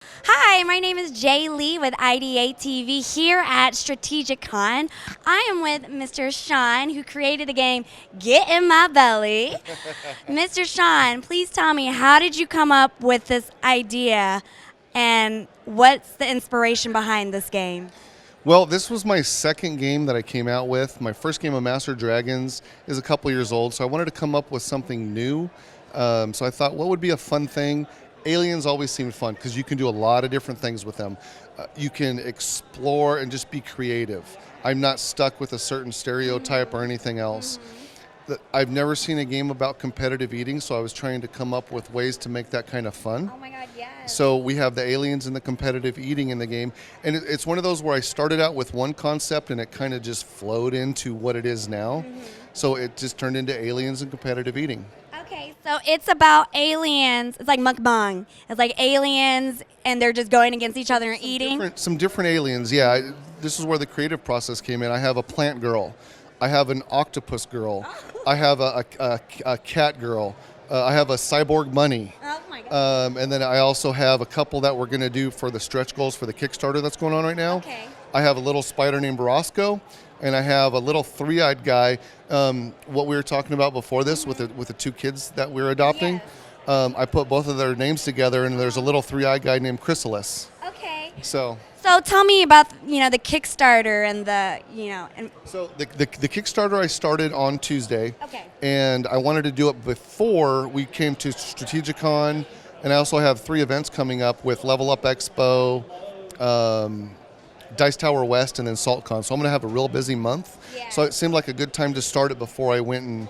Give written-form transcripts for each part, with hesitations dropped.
Hi, my name is Jay Lee with IdeateTV here at Strategicon. I am with Mr. Shawn, who created the game Get in My Belly. Mr. Shawn, please tell me, how did you come up with this idea and what's the inspiration behind this game? Well, this was my second game that I came out with. My first game of Master Dragons is a couple years old, so I wanted to come up with something new. So I thought, what would be a fun thing? Aliens always seemed fun because you can do a lot of different things with them. You can explore and just be creative. I'm not stuck with a certain stereotype or anything else. I've never seen a game about competitive eating, so I was trying to come up with ways to make that kind of fun. Oh my God, yes. So we have the aliens and the competitive eating in the game. And it's one of those where I started out with one concept and it kind of just flowed into what it is now. So it just turned into aliens and competitive eating. Okay, so it's about aliens. It's like mukbang. It's like aliens, and they're just going against each other and eating. Some different aliens, yeah. This is where the creative process came in. I have a plant girl. I have an octopus girl. I have a cat girl. I have a cyborg bunny. Oh my God. And then I also have a couple that we're going to do for the stretch goals for the Kickstarter that's going on right now. Okay. I have a little spider named Roscoe, and I have a little three-eyed guy. What we were talking about before this with the two kids that we're adopting. Yes. I put both of their names together, and there's a little three-eyed guy named Chrysalis. Okay. So tell me about the Kickstarter and So the Kickstarter I started on Tuesday. Okay. And I wanted to do it before we came to Strategicon, and I also have 3 events coming up with Level Up Expo, Dice Tower West, and then SaltCon. So I'm going to have a real busy month. Yeah. So it seemed like a good time to start it before I went and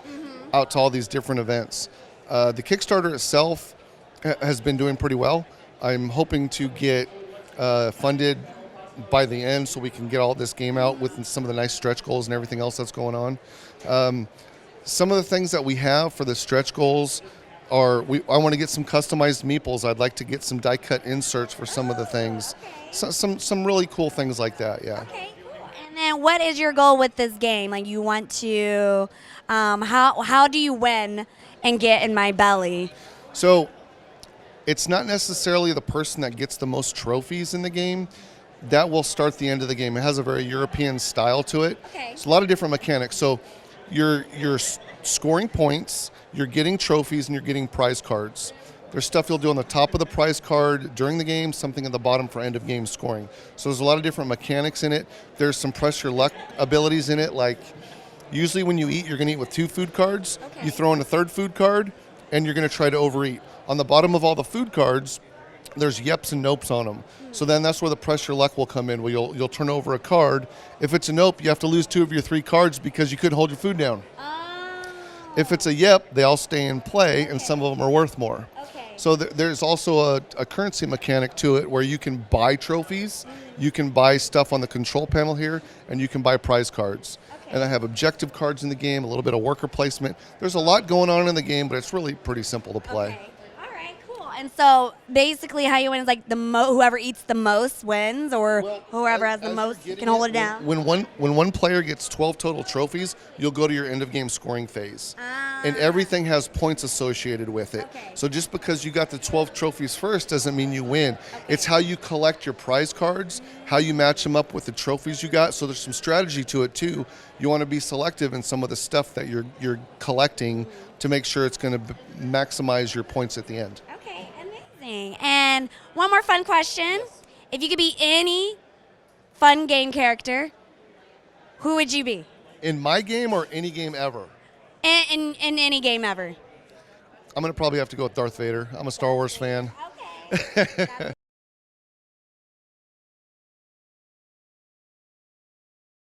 out to all these different events. The Kickstarter itself has been doing pretty well. I'm hoping to get funded by the end so we can get all this game out with some of the nice stretch goals and everything else that's going on. Some of the things that we have for the stretch goals are, I want to get some customized meeples. I'd like to get some die cut inserts for some of the things. Okay. Some really cool things like that, yeah. Okay, cool. And then what is your goal with this game? Like, you want to, how do you win and get in my belly? So it's not necessarily the person that gets the most trophies in the game. That will start the end of the game. It has a very European style to it. Okay. It's a lot of different mechanics. So you're scoring points, you're getting trophies, and you're getting prize cards. There's stuff you'll do on the top of the prize card during the game, something at the bottom for end of game scoring. So there's a lot of different mechanics in it. There's some press your luck abilities in it, like usually when you eat, you're going to eat with 2 food cards. Okay. You throw in a 3rd food card, and you're going to try to overeat. On the bottom of all the food cards, there's yeps and nopes on them. So then that's where the press your luck will come in, where you'll turn over a card. If it's a nope, you have to lose 2 of your 3 cards because you couldn't hold your food down. Oh. If it's a yep, they all stay in play, and some of them are worth more. Okay. So there's also a currency mechanic to it where you can buy trophies, you can buy stuff on the control panel here, and you can buy prize cards. Okay. And I have objective cards in the game, a little bit of worker placement. There's a lot going on in the game, but it's really pretty simple to play. Okay. All right, cool. And so basically how you win is like whoever eats the most wins, or whoever has the most can hold it down. When one player gets 12 total trophies, you'll go to your end of game scoring phase. And everything has points associated with it. Okay. So just because you got the 12 trophies first doesn't mean you win. It's how you collect your prize cards, how you match them up with the trophies you got. So there's some strategy to it too. You want to be selective in some of the stuff that you're collecting to make sure it's going to maximize your points at the end. Okay, amazing. And one more fun question. If you could be any fun game character, who would you be? In my game or any game ever? In any game ever. I'm going to probably have to go with Darth Vader. I'm a Star Wars fan. Okay.